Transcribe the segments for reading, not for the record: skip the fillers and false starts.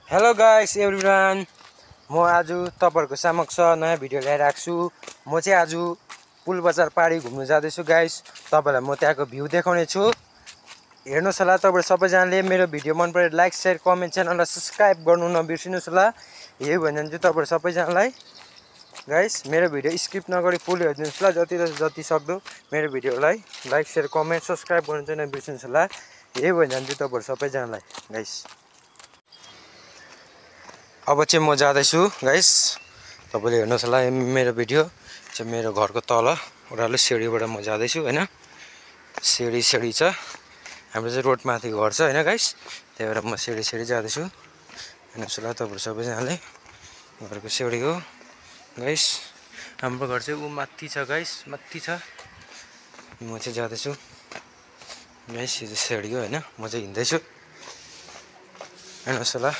Hello guys everyone, म आज तपाईहरुको समक्ष नयाँ भिडियो ल्याइराख्छु छु। म चाहिँ आज पुल बजार पारी घुम्न जाँदैछु गाइस। तपाईहरुलाई म त्यहाँको भ्यू देखाउने छु। हेर्नुस् होला। तपाईहरु सबैजनाले मेरो भिडियो मन परे लाइक शेयर कमेन्ट च्यानललाई सब्स्क्राइब गर्नु नबिर्सिनुस् होला। यही भन्न चाहिँ तपाईहरु सबैजनालाई गाइस मेरो भिडियो स्किप नगरी फुल हेर्दिनुस् होला। जति सक्दो मेरो भिडियोलाई लाइक शेयर कमेन्ट सब्स्क्राइब गर्नु चाहिँ नबिर्सिनुस् होला। यही भन्न चाहिँ तपाईहरु सबैजनालाई गाइस। अब चाहिँ म जाँदैछु गाइस। तपाईले हेर्नुस् होला मेरो भिडियो चाहिँ मेरो घरको तल ओह्रालो सिडीबाट म जाँदैछु हैन। सिडी छ हाम्रो चाहिँ रोड माथि घर छ हैन गाइस। त्यही भएर म सिडी जाँदैछु। हेर्नुस् होला तपाईहरु सबैजनाले घरको सिडी हो गाइस। हाम्रो घर चाहिँ उ माथि छ गाइस, माथि छ। म चाहिँ जाँदैछु गाइस। यो चाहिँ सिडी हो हैन। म चाहिँ हिँड्दैछु। हेर्नुस् होला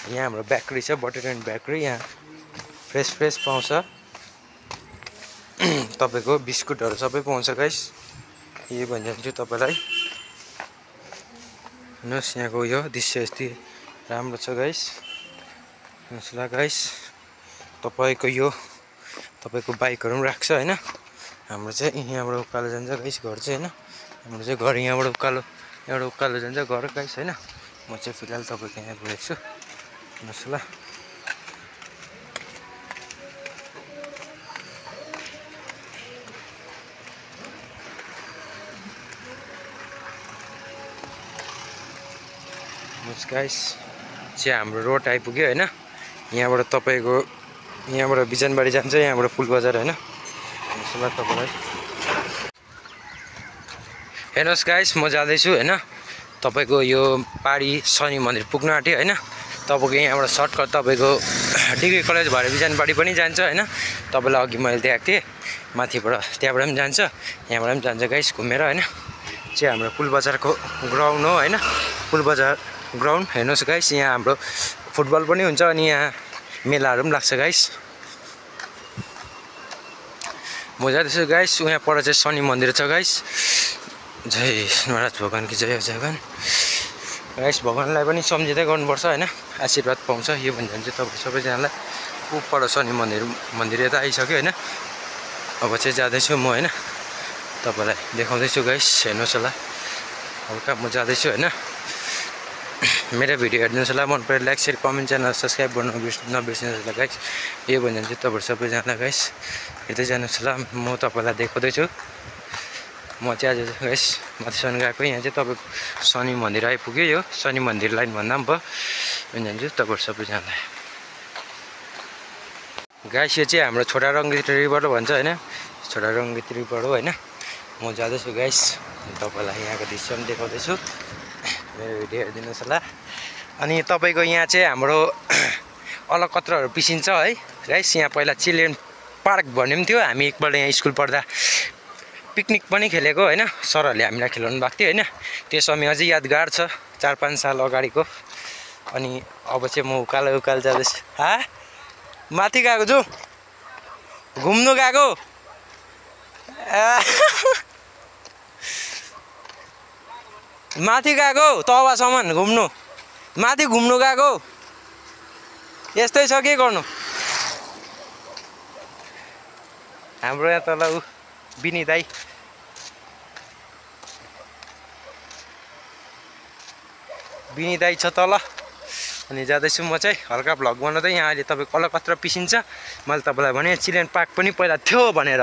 यहाँ हाम्रो बेकरी छ, बटर एन्ड बेकरी। यहाँ फ्रेस पाउँछ। तपाईको बिस्कुटहरु सबै पाउँछ गाइस। यही भनिदिन्छु तपाईलाई। हेर्नुस् यहाँको यो दृश्य यति राम्रो छ गाइस। हेर्नुस् ल गाइस। तपाईको बाइकहरु पनि राख्छ हैन। हाम्रो चाहिँ यहाँबाट उकालो जान्छ गाइस घर चाहिँ हैन। हाम्रो चाहिँ घर यहाँबाट उकालो जान्छ घर गाइस हैन। म चाहिँ फिलहाल तपाईको यहाँ पुगेको छु। हेर्नुस् ल। हेर्नुस् गाइस चाहिँ हाम्रो रोड आइपुग्यो हैन। यहाँबाट तपाईको यहाँबाट बिजनबारी जान्छ, यहाँबाट पुल बजार हैन। हेर्नुस् ल तपाईलाई। हेर्नुस् गाइस म जाँदैछु हैन। तपाईको यो पारी शनि मन्दिर पुग्न आँट्यो हैन। तपाईको यहाँबाट सर्टकट तपाईको डिग्री कलेज भएर बिजनबारी पनि जान्छ हैन। तपाईलाई अघि मैले देखाएको थिएँ माथिबाट, त्यहाँबाट पनि जान्छ, यहाँबाट पनि जान्छ गाइस घुमेर हैन। चाहिँ हाम्रो पुल बजारको ग्राउन्ड हो हैन। पुल बजार ग्राउन्ड हेर्नुस् गाइस। यहाँ हाम्रो फुटबल पनि हुन्छ अनि यहाँ मेलाहरु पनि लाग्छ गाइस। म जाँदैछु गाइस। यहाँ पर चाहिँ शनि मन्दिर छ गाइस। जय महाराज भगवान की जय भगवान गाइस। भगवानलाई पनि सम्झिँदै गर्नुपर्छ हैन। आशीर्वाद पाउँछ। यो भन्छ तपाईँ सबैजनालाई। उपर शनि मन्दिर यता आइसक्यो हैन। अब चाहिँ जाँदैछु म हैन। तपाईलाई देखाउँदैछु गाइस। हेर्नुस् होला हल्का म जाँदैछु हैन। मेरो भिडियो हेर्नुस् होला। मन परे like share comment channel subscribe गर्नु नबिर्सिनुस् होला गाइस। यो भन्छ चाहिँ तपाईहरु सबैजना गाइस हेर्दै जानुस् होला। म तपाईलाई देखाउँदैछु। म चाहिँ आज गाइस माथिसम्म गएको। यहाँ चाहिँ तपाईको शनि मन्दिर आइपुग्यो। यो शनि मन्दिर लाइन भन्दा पनि भयो भन्छु तपाईहरु सबैजनालाई गाइस। यो चाहिँ हाम्रो छोटा रङ्गीतरीबाट भन्छ हैन। छोटा रङ्गीतरीबाट हो हैन। म जाँदैछु गाइस। तपाईलाई यहाँको दृश्य पनि देखाउँदैछु। मेरो भिडियो हेरिदिनुहोस् होला। अनि तपाईको यहाँ चाहिँ हाम्रो अलकत्रहरू पिसिन्छ है गाइस। यहाँ पहिला चिल्ड्रेन पार्क भन्ने पनि थियो। हामी एकपल्ट यहाँ स्कुल पढ्दा पिकनिक पनि खेलेको हैन। सरहरूले हामीलाई खेलाउनु भएको थियो हैन। त्यो समय अझै यादगार छ, 4-5 साल अगाडिको। अनि अब चाहिँ म उकालो जाँदैछु। माथि गएको छु, घुम्नु गएको। माथि गएको तवासम्म घुम्नु, माथि घुम्नु गएको। यस्तै छ के गर्नु। हाम्रो यहाँ तल बिनी दाई छ तल। अनि जाँदैछु म चाहिँ हल्का भ्लग बनाउँदै। यहाँ अहिले तपाईको अलकत्र पिसिन्छ। मैले तपाईलाई भने चिल्ड्रेन पार्क पनि पहिला थियो भनेर।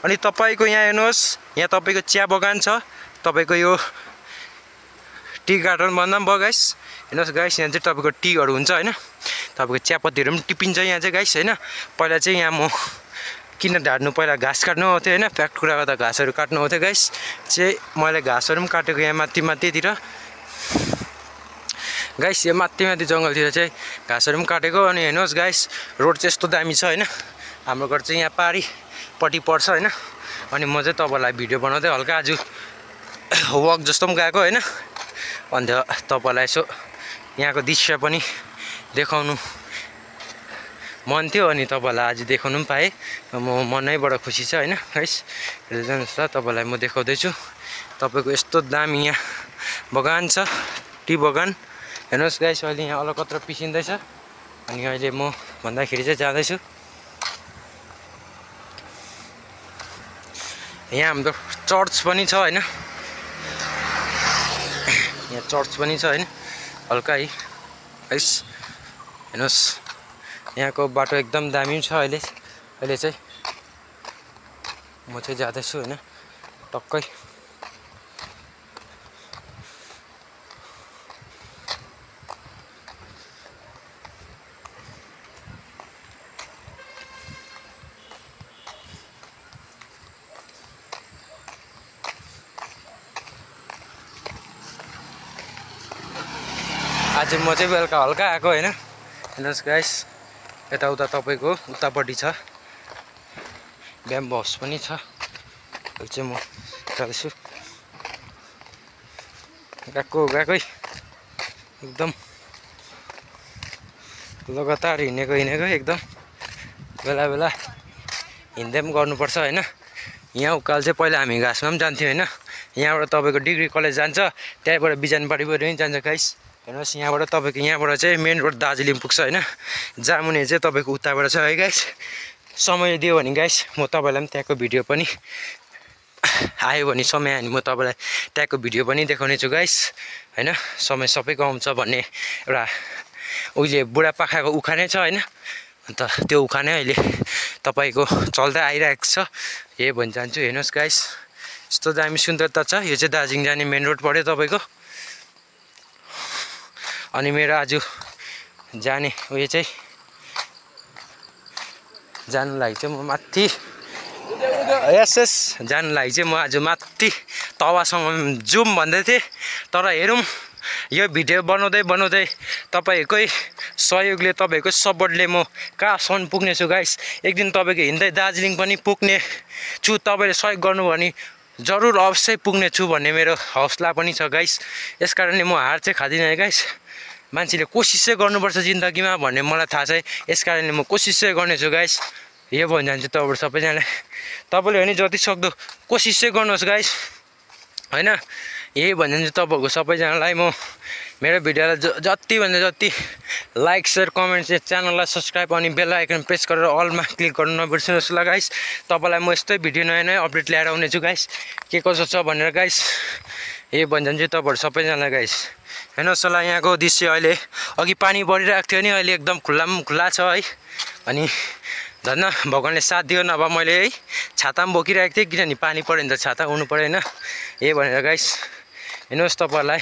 अनि तपाईको यहाँ हेर्नुहोस्, यहाँ तपाईको चिया बगान छ। तपाईको यो टी गार्डन भन्दा पनि भयो गाइस। हेर्नुहोस् गाइस यहाँ चाहिँ तपाईको टीहरू हुन्छ हैन। तपाईको चियापत्तीहरू पनि टिपिन्छ यहाँ चाहिँ गाइस हैन। पहिला चाहिँ यहाँ म किन ढाड्नु, पहिला घाँस काट्नु आउँथ्यो हैन। फ्याक्ट कुरा गर्दा घाँसहरू काट्नु आउँथ्यो गाइस। चाहिँ मैले घाँसहरू पनि काटेको यहाँ माथितिर गाइस। यो माथि जङ्गलतिर चाहिँ घाँसहरू पनि काटेको। अनि हेर्नुहोस् गाइस रोड चाहिँ यस्तो दामी छ हैन। हाम्रो घर चाहिँ यहाँ पारीपट्टि पर्छ हैन। अनि म चाहिँ तपाईलाई भिडियो बनाउँदै हल्का आज वक जस्तो पनि गएको हैन। अन्त तपाईलाई यसो यहाँको दृश्य पनि देखाउनु मन थियो। अनि तपाईलाई आज देखाउनु पनि पाएँ। म मनैबाट खुसी छ हैन गाइस। हेर्दै जानुहोस् ल। तपाईलाई म देखाउँदैछु। तपाईको यस्तो दामी यहाँ बगान छ, टी बगान हेर्नुहोस् गाइस अहिले यहाँ अलकत्र पिसिँदैछ अनि अहिले म भन्दाखेरि चाहिँ जाँदैछु। यहाँ हाम्रो चर्च पनि छ हैन, यहाँ चर्च पनि छ हैन हल्का है गाइस। हेर्नुहोस् यहाँको बाटो एकदम दामी छ। अहिले चाहिँ म चाहिँ जाँदैछु हैन टक्कै। आज म चाहिँ बेलुका हल्का आएको हैन। हेर्नुहोस् गाइस यताउता तपाईँको उतापट्टि छ ब्याम्बो हाउस पनि छ। अहिले चाहिँ म जाँदैछु गएकै एकदम लगातार हिँडेको एकदम बेला बेला हिँड्दै पनि गर्नुपर्छ हैन। यहाँ उकाल चाहिँ पहिला हामी घाँसमा पनि जान्थ्यौँ हैन। यहाँबाट तपाईँको डिग्री कलेज जान्छ, त्यहाँबाट बिजनबारीबाट पनि जान्छ गाइस। हेर्नुहोस् यहाँबाट तपाईँको यहाँबाट चाहिँ मेन रोड दार्जिलिङ पुग्छ हैन। जामुने चाहिँ तपाईँको उताबाट छ है गाइस। समय दियो भने गाइस म तपाईँलाई पनि त्यहाँको भिडियो पनि आयो भने समय आयो भने म तपाईँलाई त्यहाँको भिडियो पनि देखाउने छु गाइस हैन। समय सबैको आउँछ भन्ने एउटा उहिले बुढापाखाको उखानै छ हैन। अन्त त्यो उखानै अहिले तपाईँको चल्दै आइरहेको छ, यही भन्न चाहन्छु। हेर्नुहोस् गाइस यस्तो दामी सुन्दरता छ। यो चाहिँ दार्जिलिङ जाने मेन रोड पऱ्यो तपाईँको। अनि मेरो आज जाने उयो चाहिँ जानु लागि चाहिँ म माथि जानु लागि चाहिँ म आज माथि तवासम्म जाउँ भन्दै थिएँ। तर हेरौँ यो भिडियो बनाउँदै तपाईँकै सहयोगले तपाईँको सपोर्टले म कहाँसम्म पुग्ने छु गाइस। एक दिन तपाईँको हिँड्दै दार्जिलिङ पनि पुग्ने छु। तपाईँले सहयोग गर्नु भने जरुर अवश्य पुग्ने छु भन्ने मेरो हौसला पनि छ गाइस। यस कारणले म हार चाहिँ खादिनँ है गाइस। मान्छेले कोसिस चाहिँ गर्नुपर्छ जिन्दगीमा भन्ने मलाई थाहा छ। यस कारणले म कोसिस चाहिँ गर्नेछु गाइस। यो भन्न चाहन्छु तपाईँहरू सबैजनालाई, तपाईँले भने जति सक्दो कोसिस चाहिँ गर्नुहोस् गाइस हैन। यही भन्न चाहन्छु तपाईँहरूको सबैजनालाई। म मेरो भिडियोलाई जतिभन्दा जति लाइक सेयर कमेन्ट चाहिँ च्यानललाई सब्सक्राइब अनि बेल आइकन प्रेस गरेर अलमा क्लिक गर्नु नबिर्सिनुहोस् ल गाइस। तपाईँलाई म यस्तै भिडियो नयाँ अपडेट ल्याएर आउनेछु गाइस, के कसो छ भनेर गाइस। यही भन्न चाहन्छु तपाईँहरू सबैजनालाई गाइस। हेर्नुहोस् होला यहाँको दृश्य अहिले अघि पानी परिरहेको थियो नि अहिले एकदम खुल्ला छ है। अनि धन्न भगवान्ले साथ दियो, नभए मैले है छाता पनि बोकिरहेको थिएँ किनभने पानी पऱ्यो भने त छाता हुनु पऱ्यो होइन। यही भनेर गाइस हेर्नुहोस् तपाईँहरूलाई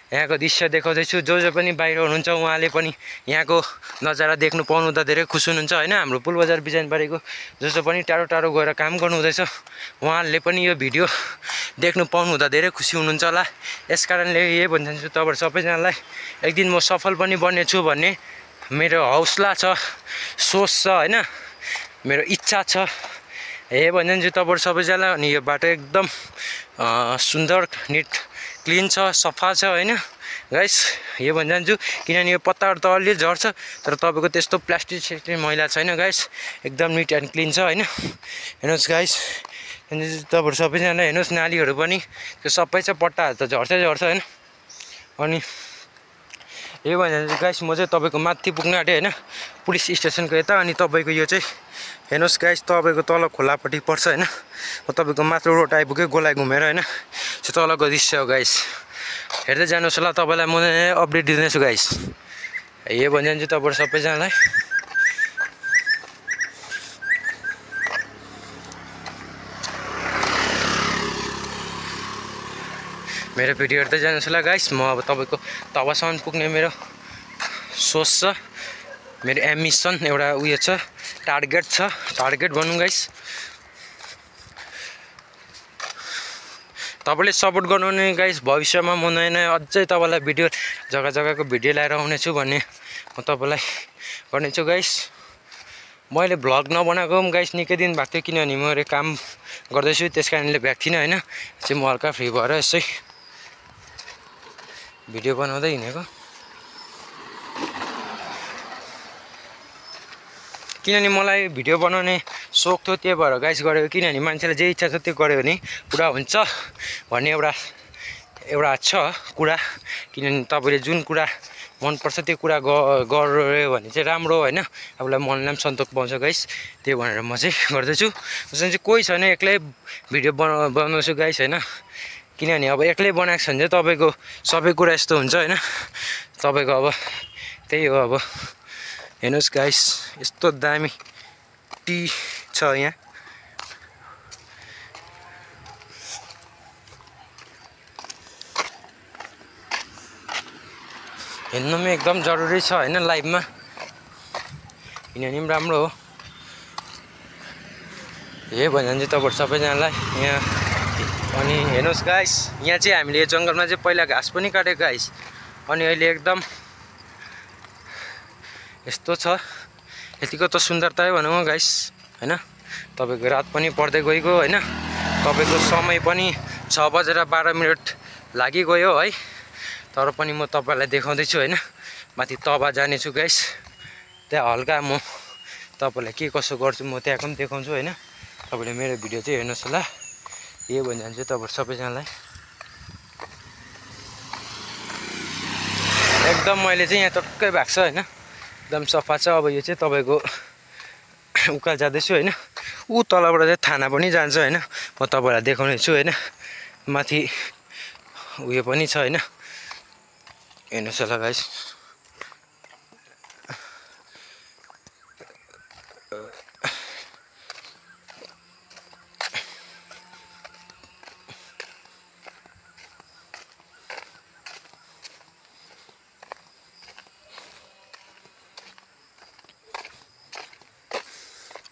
यहाँको दृश्य देखाउँदैछु। जो पनि बाहिर हुनुहुन्छ उहाँले पनि यहाँको नजारा देख्नु पाउनु त धेरै खुसी हुनुहुन्छ होइन। हाम्रो पुलबजार बिजनबारीको जो पनि टाढो गएर काम गर्नुहुँदैछ उहाँहरूले पनि यो भिडियो देख्नु पाउनु हुँदा धेरै खुसी हुनुहुन्छ होला। यस कारणले यही भन्न चाहन्छु तपाईँहरू सबैजनालाई एक दिन म सफल पनि बन्नेछु भन्ने मेरो हौसला छ, सोच छ होइन, मेरो इच्छा छ। यही भन्न चाहन्छु तपाईँहरू सबैजनालाई। अनि यो बाटो एकदम सुन्दर निट क्लिन छ, सफा छ होइन गाइस। यो भन्न चाहन्छु किनभने यो पत्ताहरू त अलि झर्छ तर तपाईँको त्यस्तो प्लास्टिक मैला छैन गाइस, एकदम निट एन्ड क्लिन छ होइन। हेर्नुहोस् गाइस तपाईँहरू सबैजनालाई हेर्नुहोस् नालीहरू पनि त्यो सबै छ, पट्टाहरू त झर्छै होइन। अनि यही भन्छ गाइस म चाहिँ तपाईँको माथि पुग्न आँटेँ होइन, पुलिस स्टेसनको यता। अनि तपाईँको यो चाहिँ हेर्नुहोस् गाइस तपाईँको तल खोलापट्टि पर्छ होइन। म तपाईँको माथिल्लो रोड आइपुगेँ गोलाइ घुमेर होइन। त्यो तलको दृश्य हो गाइस, हेर्दै जानुहोस् होला। तपाईँलाई म अपडेट दिँदैछु गाइस। यही भनिदिन्छु तपाईँहरू सबैजनालाई। मेरो भिडियो हेर्दै जानुहोस् होला गाइस। म अब तपाईँको तवासम्म पुग्ने मेरो सोच छ, मेरो एम्बिसन एउटा उयो छ, टार्गेट भनौँ गाइस। तपाईँले सपोर्ट गर्नुहुने गाइस। भविष्यमा म नयाँ अझै तपाईँलाई भिडियो जग्गा-जग्गाको भिडियो ल्याएर आउनेछु भन्ने म तपाईँलाई गर्नेछु गाइस। मैले भ्लग नबनाएको पनि गाइस निकै दिन भएको थियो किनभने मैले काम गर्दैछु, त्यस कारणले भ्याएको थिइनँ होइन। चाहिँ म हल्का फ्री भएर यसै भिडियो बनाउँदै हिँडेको। किनभने मलाई भिडियो बनाउने सोख थियो, त्यही भएर गाइस गरेको। किनभने मान्छेलाई जे इच्छा छ त्यो गर्यो भने पुरा हुन्छ भन्ने एउटा छ कुरा। किनभने तपाईँले जुन कुरा मनपर्छ त्यो कुरा गऱ्यो भने चाहिँ राम्रो होइन, आफूलाई मनलाई पनि सन्तोष पाउँछ गाइस। त्यही भनेर म चाहिँ गर्दैछु। उसमा चाहिँ कोही छैन, एक्लै भिडियो बनाउँछु गाइस होइन। किनभने अब एक्लै बनाएको छ भने चाहिँ तपाईँको सबै कुरा यस्तो हुन्छ होइन। तपाईँको अब त्यही हो। अब हेर्नुहोस् गाइस, यस्तो दामी टी छ यहाँ। हेर्नु पनि एकदम जरुरी छ होइन लाइफमा, किनभने पनि राम्रो हो। यही भन्यो भने चाहिँ तपाईँहरू सबैजनालाई यहाँ। अनि हेर्नुहोस् गाइस, यहाँ चाहिँ हामीले यो जङ्गलमा चाहिँ पहिला घाँस पनि काटेको गाइस, अनि अहिले एकदम यस्तो छ। यतिको त सुन्दरता भनौँ गाइस होइन। तपाईँको रात पनि पर्दै गइगयो होइन, तपाईँको समय पनि 6 बजेर 12 मिनट लागिगयो है। तर पनि म तपाईँलाई देखाउँदैछु होइन। माथि तबा जानेछु गाइस, त्यहाँ हल्का म तपाईँलाई के कसो गर्छु म त्यहाँको पनि देखाउँछु होइन। तपाईँले मेरो भिडियो चाहिँ हेर्नुहोस् होला। यही भनिन्छ चाहिँ तपाईँहरू सबैजनालाई एकदम मैले चाहिँ यहाँ टक्कै भएको छ होइन, एकदम सफा छ। अब यो चाहिँ तपाईँको उकाल जाँदैछु होइन। ऊ तलबाट चाहिँ थाना पनि जान्छ होइन, म तपाईँलाई देखाउने छु होइन। माथि उयो पनि छ होइन, हेर्नुहोस् होला गाइस।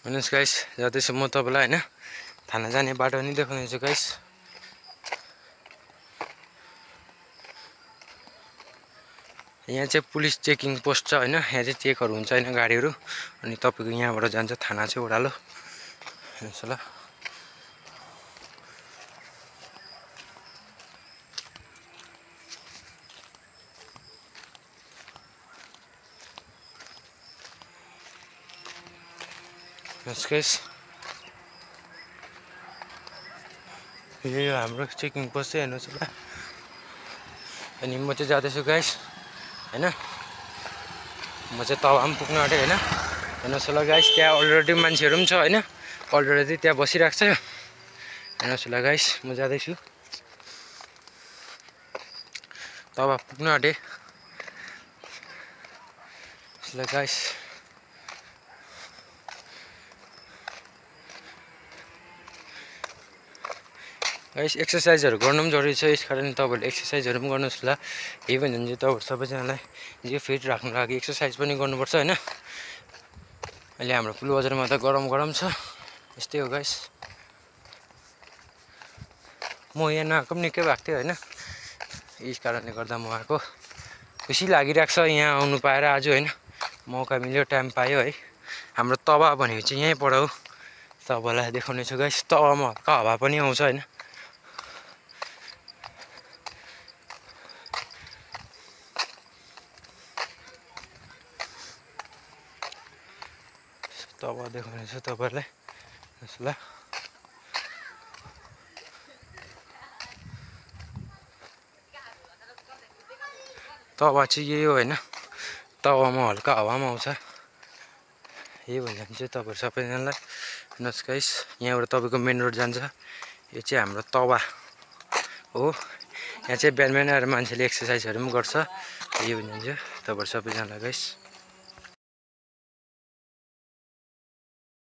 हेर्नुहोस् गाइस, जाँदैछु म तपाईँलाई होइन। थाना जाने बाटो पनि देखाउनेछु गाइस। यहाँ चाहिँ पुलिस चेकिङ पोस्ट छ होइन। यहाँ चाहिँ चेकहरू हुन्छ होइन गाडीहरू, अनि तपाईँको यहाँबाट जान्छ थाना चाहिँ ओह्रालो। हेर्नुहोस् होला। हेर्नुहोस् गाइस, यो हाम्रो चेकिङ पोस्ट चाहिँ हेर्नुहोस् होला। अनि म चाहिँ जाँदैछु गाइस होइन। म चाहिँ तब पनि पुग्नु आँटेँ होइन। हेर्नुहोस् होला गाइस, त्यहाँ अलरेडी मान्छेहरू पनि छ होइन, अलरेडी त्यहाँ बसिरहेको छ। हेर्नुहोस् होला गाइस, म जाँदैछु तब पुग्नु आँटेँ गाइस। गाइस एक्सर्साइजहरू गर्नु पनि जरुरी छ, यस कारण तपाईँहरूले एक्सर्साइजहरू पनि गर्नुहोस् होला। यही भन्यो भने चाहिँ तपाईँहरू सबैजनालाई जिउ फिट राख्नु लागि एक्सर्साइज पनि गर्नुपर्छ होइन। अहिले हाम्रो पुलबजारमा त गरम छ, यस्तै हो गाइस। म यहाँ नआएको पनि निकै भएको थियो होइन, यस कारणले गर्दा म आएको। खुसी लागिरहेको छ यहाँ आउनु पाएर आज होइन। मौका मिल्यो, टाइम पायो है। हाम्रो तवा भनेको चाहिँ यहीँबाट हो, तपाईँलाई देखाउने छु गाइस। तवामा हल्का हावा पनि आउँछ होइन। तवा देखाउने छु तपाईँहरूलाई ल। तवा चाहिँ यही हो होइन, तवामा हल्का हावामा आउँछ। यही भन्यो भने चाहिँ तपाईँहरू सबैजनालाई हेर्नुहोस् गाइस, यहाँबाट तपाईँको मेन रोड जान्छ। यो चाहिँ हाम्रो तवा हो। यहाँ चाहिँ बिहान बिहान आएर मान्छेले एक्सर्साइजहरू पनि गर्छ। यही भन्यो भने चाहिँ तपाईँहरू सबैजनालाई गाइस।